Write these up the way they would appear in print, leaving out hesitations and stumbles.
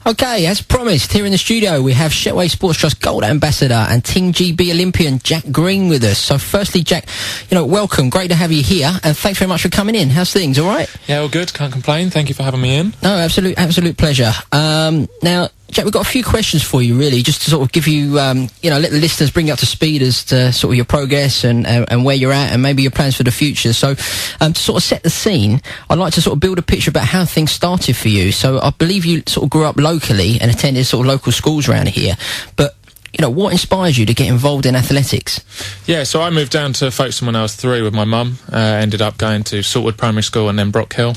Okay, as promised, here in the studio we have Shepway Sports Trust Gold Ambassador and Team GB Olympian Jack Green with us. So firstly, Jack, welcome. Great to have you here, and thanks very much for coming in. How's things? All right? Yeah, all good. Can't complain. Thank you for having me in. No, absolute pleasure. Now, Jack, we've got a few questions for you, really, just to sort of give you, let the listeners bring you up to speed as to sort of your progress and where you're at and maybe your plans for the future. So, to sort of set the scene, I'd like to sort of build a picture about how things started for you. So, I believe you sort of grew up locally and attended sort of local schools around here. But, what inspired you to get involved in athletics? Yeah, so I moved down to Folkestone when I was 3 with my mum. Ended up going to Saltwood Primary School and then Brock Hill.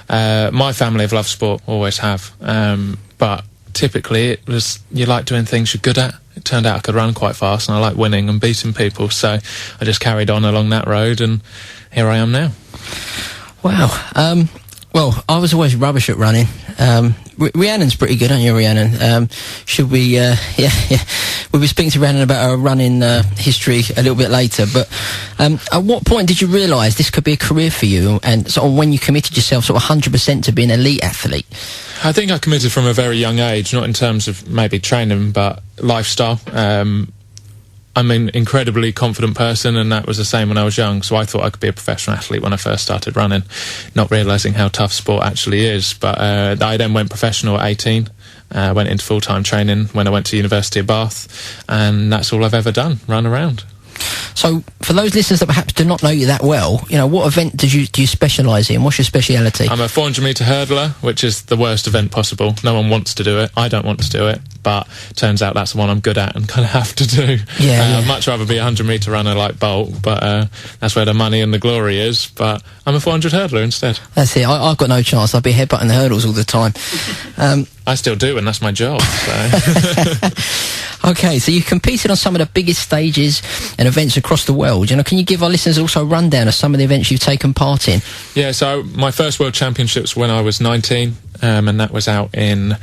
My family have loved sport, always have. But typically it was you like doing things you're good at. It turned out I could run quite fast and I like winning and beating people, so I just carried on along that road and here I am now. Wow. Well, I was always rubbish at running. Rhiannon's pretty good, aren't you, Rhiannon? Should we, we'll be speaking to Rhiannon about our running history a little bit later, but at what point did you realise this could be a career for you, and sort of when you committed yourself sort of 100% to being an elite athlete? I think I committed from a very young age, not in terms of maybe training, but lifestyle. I'm an incredibly confident person, and that was the same when I was young, so I thought I could be a professional athlete when I first started running, not realising how tough sport actually is. But I then went professional at 18, went into full-time training when I went to University of Bath, and that's all I've ever done, run around. So, for those listeners that perhaps do not know you that well, what event do you specialise in? What's your speciality? I'm a 400-metre hurdler, which is the worst event possible. No one wants to do it. I don't want to do it, but turns out that's the one I'm good at and kind of have to do. I'd much rather be a 100-metre runner like Bolt, but that's where the money and the glory is. But I'm a 400 hurdler instead. That's it. I've got no chance. I'd be headbutting the hurdles all the time. I still do, and that's my job. So. Okay, so you competed on some of the biggest stages and events across the world. Can you give our listeners also a rundown of some of the events you've taken part in? Yeah, so my first World Championships when I was 19, and that was out in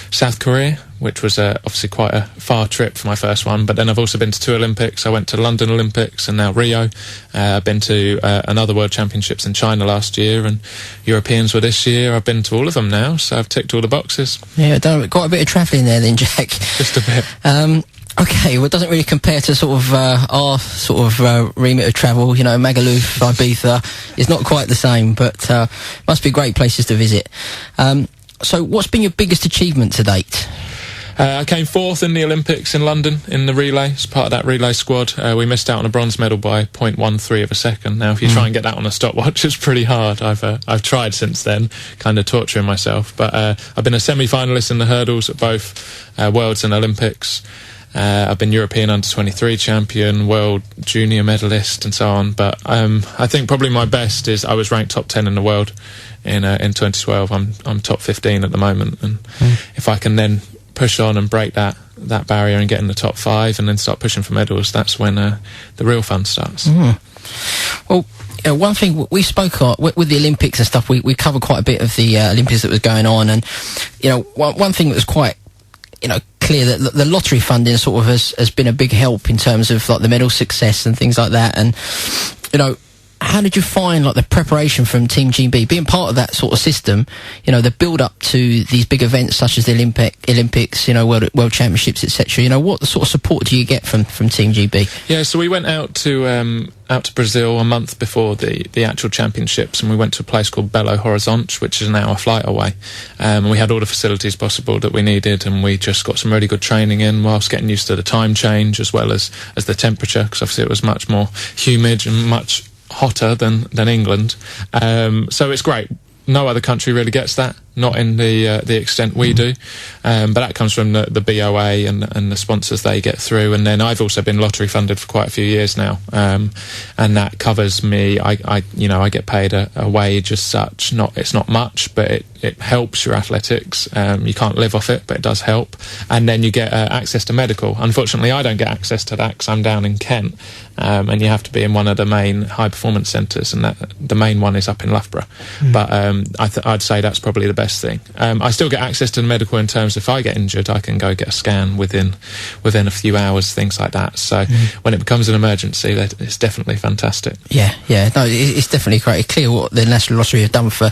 South Korea, which was obviously quite a far trip for my first one. But then I've also been to 2 Olympics. I went to London Olympics and now Rio. I've been to another World Championships in China last year, and Europeans were this year. I've been to all of them now, so I've ticked all the boxes. Yeah, quite a bit of travelling there then, Jack. Just a bit. Okay, well, it doesn't really compare to sort of our sort of remit of travel. Magaluf, Ibiza is not quite the same, but must be great places to visit. So what's been your biggest achievement to date? I came 4th in the Olympics in London in the relay. As part of that relay squad, we missed out on a bronze medal by 0.13 of a second. Now, if you try and get that on a stopwatch, it's pretty hard. I've tried since then, kind of torturing myself. But I've been a semi-finalist in the hurdles at both Worlds and Olympics. I've been European Under-23 champion, World Junior medalist, and so on. But I think probably my best is I was ranked top 10 in the world in 2012. I'm top 15 at the moment, and if I can then push on and break that barrier and get in the top 5 and then start pushing for medals, that's when the real fun starts. Well, one thing we spoke with the Olympics and stuff, we covered quite a bit of the Olympics that was going on, and one thing that was quite clear, that the lottery funding sort of has been a big help in terms of like the medal success and things like that. And how did you find like the preparation from Team GB, being part of that sort of system, the build up to these big events such as the Olympics, World Championships, etc. What sort of support do you get from Team GB? Yeah, so we went out to Brazil a month before the actual championships, and we went to a place called Belo Horizonte, which is an hour flight away. And we had all the facilities possible that we needed, and we just got some really good training in whilst getting used to the time change as well as the temperature, because obviously it was much more humid and much hotter than England. So it's great. No other country really gets that, not in the extent we do. But that comes from the BOA and the sponsors they get through. And then I've also been lottery funded for quite a few years now. And that covers me. I get paid a wage as such. It's not much, but it helps your athletics. You can't live off it, but it does help. And then you get access to medical. Unfortunately, I don't get access to that because I'm down in Kent. And you have to be in one of the main high performance centres, and the main one is up in Loughborough. But I'd say that's probably the best thing. I still get access to the medical in terms if I get injured, I can go get a scan within a few hours, things like that. So when it becomes an emergency, it's definitely fantastic. Yeah. No, it's definitely great. It's clear what the National Lottery have done for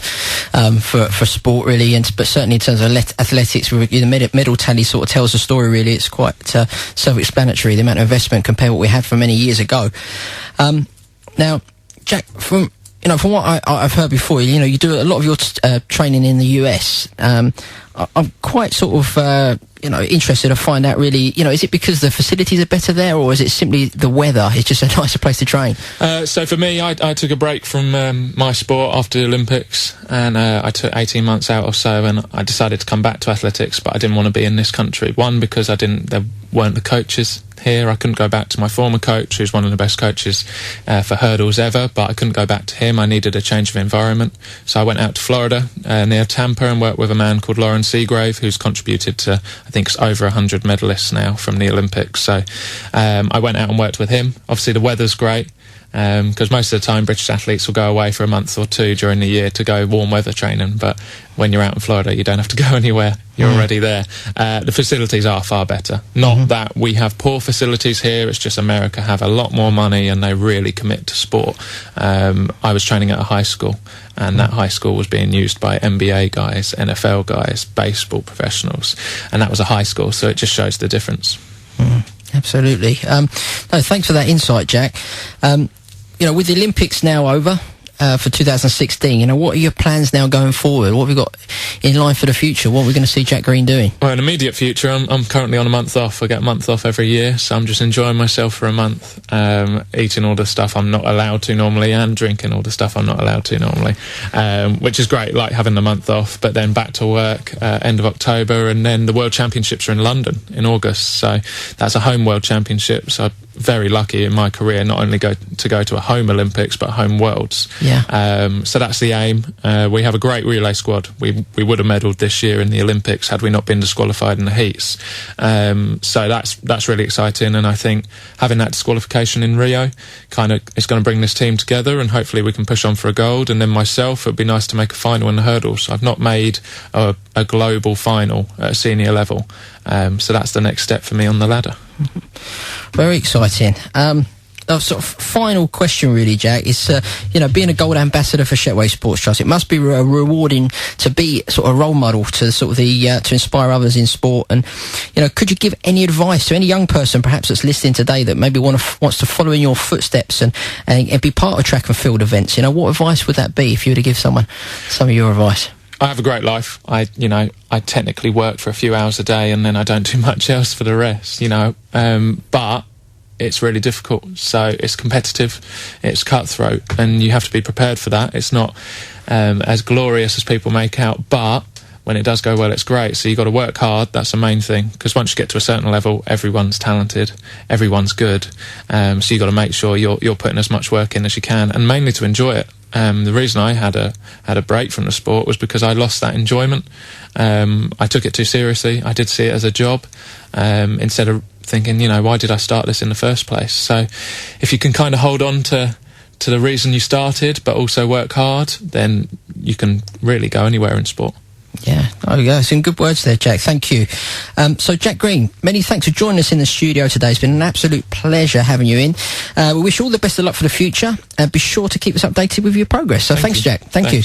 sport, really, but certainly in terms of athletics, the medal tally sort of tells the story. Really, it's quite self-explanatory, the amount of investment compared to what we had from many years ago. Now, Jack, from what I've heard before, you do a lot of your training in the US. I'm quite sort of interested to find out, really, is it because the facilities are better there, or is it simply the weather? It's just a nicer place to train. So for me, I took a break from my sport after the Olympics, and I took 18 months out or so, and I decided to come back to athletics, but I didn't want to be in this country. One, because there weren't the coaches here. I couldn't go back to my former coach, who's one of the best coaches for hurdles ever, but I couldn't go back to him. I needed a change of environment. So I went out to Florida near Tampa and worked with a man called Lauren Seagrave, who's contributed to, I think it's over 100 medalists now from the Olympics. So I went out and worked with him. Obviously the weather's great, because most of the time British athletes will go away for a month or two during the year to go warm weather training, but when you're out in Florida you don't have to go anywhere, you're already there. The facilities are far better. Not that we have poor facilities here, it's just America have a lot more money and they really commit to sport. I was training at a high school, and that high school was being used by NBA guys, NFL guys, baseball professionals, and that was a high school, so it just shows the difference. Absolutely. No, thanks for that insight, Jack. With the Olympics now over for 2016, what are your plans now going forward? What have we got in line for the future? What are we going to see Jack Green doing? Well, in the immediate future, I'm currently on a month off. I get a month off every year, so I'm just enjoying myself for a month, eating all the stuff I'm not allowed to normally and drinking all the stuff I'm not allowed to normally, which is great, like having the month off. But then back to work end of October, and then the World Championships are in London in August, so that's a home World Championship. So very lucky in my career not only go to a home Olympics but home Worlds. So that's the aim. We have a great relay squad. We would have medalled this year in the Olympics had we not been disqualified in the heats. So that's really exciting, and I think having that disqualification in Rio is going to bring this team together, and hopefully we can push on for a gold. And then myself, it'd be nice to make a final in the hurdles. I've not made a global final at a senior level, so that's the next step for me on the ladder. Very exciting. A sort of final question, really, Jack, is being a gold ambassador for Shepway Sports Trust, it must be rewarding to be sort of a role model to sort of to inspire others in sport. And could you give any advice to any young person perhaps that's listening today that maybe wants to follow in your footsteps and be part of track and field events? What advice would that be if you were to give someone some of your advice? I have a great life. I technically work for a few hours a day, and then I don't do much else for the rest, but it's really difficult. So it's competitive, it's cutthroat, and you have to be prepared for that. It's not as glorious as people make out, but when it does go well, it's great. So you've got to work hard. That's the main thing, because once you get to a certain level, everyone's talented, everyone's good. So you've got to make sure you're putting as much work in as you can, and mainly to enjoy it. The reason I had a break from the sport was because I lost that enjoyment. I took it too seriously. I did see it as a job, instead of thinking, why did I start this in the first place? So if you can kind of hold on to the reason you started, but also work hard, then you can really go anywhere in sport. Yeah, some good words there, Jack. Thank you. So, Jack Green, many thanks for joining us in the studio today. It's been an absolute pleasure having you in. We wish you all the best of luck for the future, and be sure to keep us updated with your progress. So, thanks, Jack. Thank you.